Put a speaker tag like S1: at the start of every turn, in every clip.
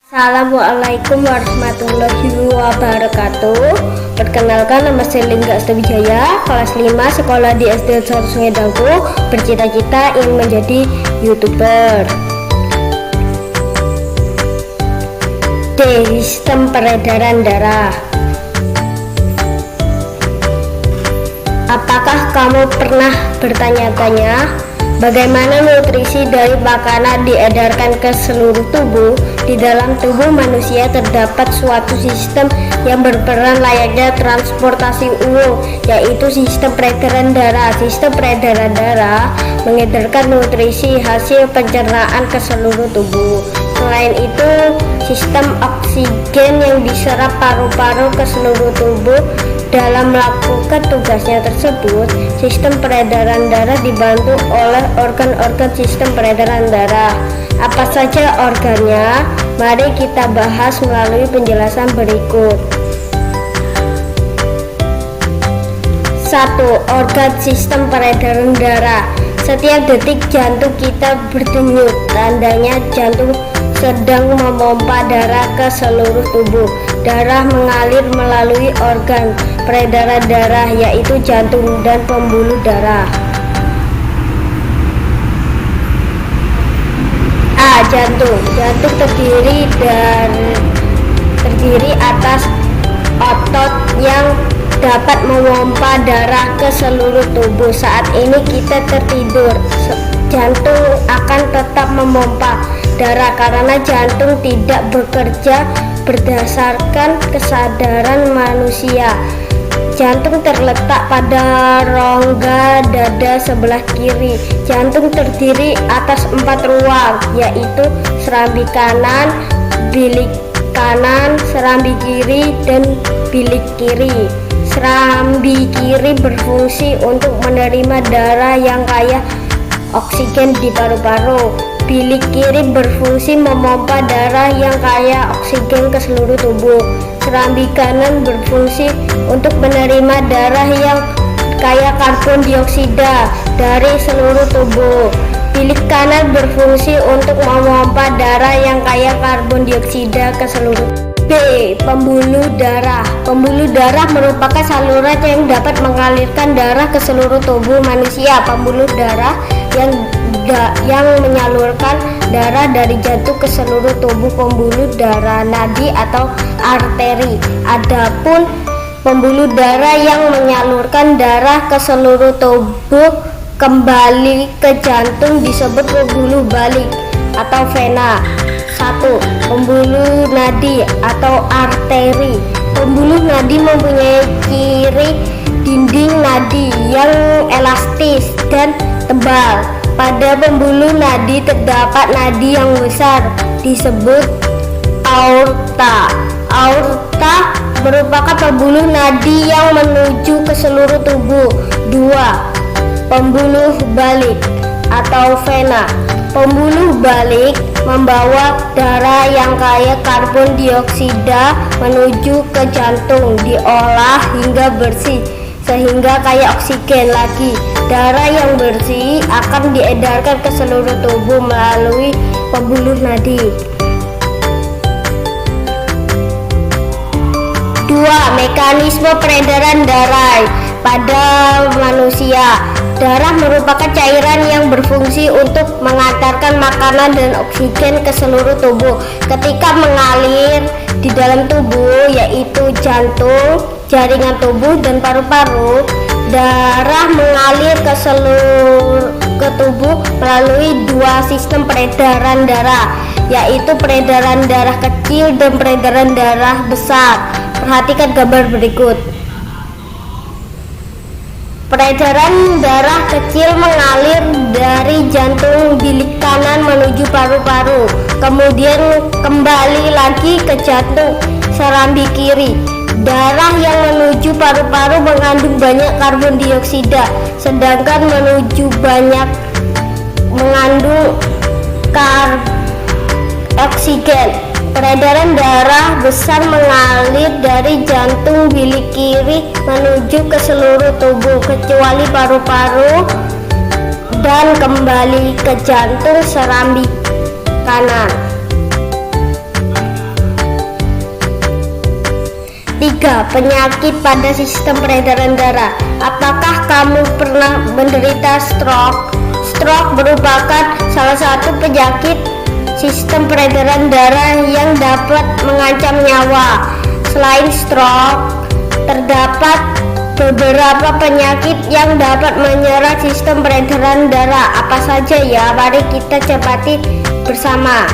S1: Assalamualaikum warahmatullahi wabarakatuh. Perkenalkan, nama saya Lingga Astawijaya, kelas 5, sekolah di SD Sungai Dangku, bercita-cita ingin menjadi YouTuber. D. Sistem peredaran darah. Apakah kamu pernah bertanya-tanya bagaimana nutrisi dari makanan diedarkan ke seluruh tubuh? Di dalam tubuh manusia terdapat suatu sistem yang berperan layaknya transportasi umum, yaitu sistem peredaran darah. Sistem peredaran darah mengedarkan nutrisi hasil pencernaan ke seluruh tubuh. Selain itu, sistem oksigen yang diserap paru-paru ke seluruh tubuh. Dalam melakukan tugasnya tersebut, sistem peredaran darah dibantu oleh organ-organ sistem peredaran darah. Apa saja organnya? Mari kita bahas melalui penjelasan berikut. 1. Organ sistem peredaran darah. Setiap detik jantung kita berdenyut, tandanya jantung sedang memompa darah ke seluruh tubuh. Darah mengalir melalui organ peredaran darah, yaitu jantung dan pembuluh darah. A. Jantung. Jantung terdiri atas otot yang dapat memompa darah ke seluruh tubuh. Saat ini kita tertidur, jantung akan tetap memompa darah karena jantung tidak bekerja berdasarkan kesadaran manusia. Jantung terletak pada rongga dada sebelah kiri. Jantung terdiri atas 4 ruang, yaitu serambi kanan, bilik kanan, serambi kiri, dan bilik kiri. Serambi kiri berfungsi untuk menerima darah yang kaya oksigen di paru-paru. Bilik kiri berfungsi memompa darah yang kaya oksigen ke seluruh tubuh. Serambi kanan berfungsi untuk menerima darah yang kaya karbon dioksida dari seluruh tubuh. Bilik kanan berfungsi untuk memompa darah yang kaya karbon dioksida ke seluruh. B. Pembuluh darah. Pembuluh darah merupakan saluran yang dapat mengalirkan darah ke seluruh tubuh manusia. Pembuluh darah yang menyalurkan darah dari jantung ke seluruh tubuh. Pembuluh darah nadi atau arteri. Adapun pembuluh darah yang menyalurkan darah ke seluruh tubuh kembali ke jantung disebut pembuluh balik atau vena. 1. Pembuluh nadi atau arteri. Pembuluh nadi mempunyai ciri dinding nadi yang elastis dan tebal. Pada pembuluh nadi terdapat nadi yang besar disebut aorta. Aorta merupakan pembuluh nadi yang menuju ke seluruh tubuh. 2. Pembuluh balik atau vena. Pembuluh balik membawa darah yang kaya karbon dioksida menuju ke jantung, diolah hingga bersih sehingga kaya oksigen lagi. Darah yang bersih akan diedarkan ke seluruh tubuh melalui pembuluh nadi. 2. Mekanisme peredaran darah pada manusia. Darah merupakan cairan yang berfungsi untuk mengantarkan makanan dan oksigen ke seluruh tubuh. Ketika mengalir di dalam tubuh, yaitu jantung, jaringan tubuh, dan paru-paru, darah mengalir ke tubuh melalui 2 sistem peredaran darah, yaitu peredaran darah kecil dan peredaran darah besar. Perhatikan gambar berikut. Peredaran darah kecil mengalir dari jantung bilik kanan menuju paru-paru, kemudian kembali lagi ke jantung serambi kiri. Darah yang menuju paru-paru mengandung banyak karbon dioksida, sedangkan mengandung oksigen. Peredaran darah besar mengalir dari jantung bilik kiri menuju ke seluruh tubuh kecuali paru-paru dan kembali ke jantung serambi kanan. 3. Penyakit pada sistem peredaran darah. Apakah kamu pernah menderita stroke? Stroke merupakan salah satu penyakit sistem peredaran darah yang dapat mengancam nyawa. Selain stroke, terdapat beberapa penyakit yang dapat menyerang sistem peredaran darah. Apa saja ya? Mari kita cermati bersama.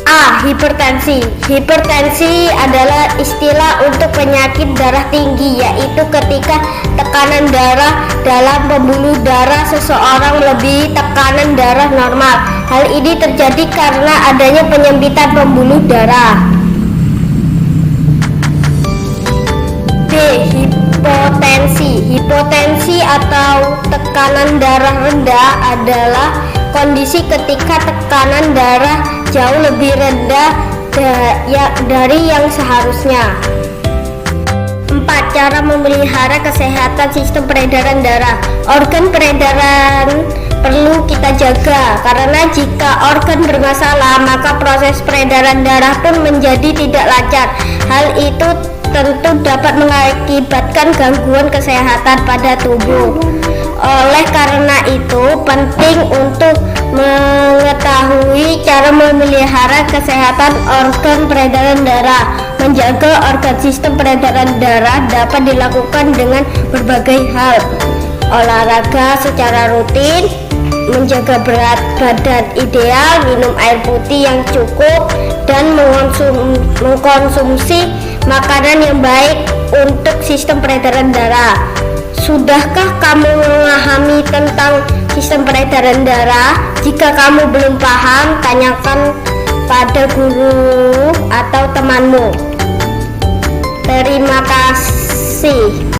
S1: A. Hipertensi. Hipertensi adalah istilah untuk penyakit darah tinggi, yaitu ketika tekanan darah dalam pembuluh darah seseorang melebihi tekanan darah normal. Hal ini terjadi karena adanya penyempitan pembuluh darah. B. Hipotensi. Hipotensi atau tekanan darah rendah adalah kondisi ketika tekanan darah jauh lebih rendah dari yang seharusnya. 4. Cara memelihara kesehatan sistem peredaran darah. Organ peredaran perlu kita jaga, karena jika organ bermasalah maka proses peredaran darah pun menjadi tidak lancar. Hal itu tentu dapat mengakibatkan gangguan kesehatan pada tubuh. Oleh karena itu penting untuk mengetahui cara memelihara kesehatan organ peredaran darah. Menjaga organ sistem peredaran darah dapat dilakukan dengan berbagai hal. Olahraga secara rutin, menjaga berat badan ideal, minum air putih yang cukup, dan mengkonsumsi makanan yang baik untuk sistem peredaran darah. Sudahkah kamu memahami tentang sistem peredaran darah? Jika kamu belum paham, tanyakan pada guru atau temanmu. Terima kasih.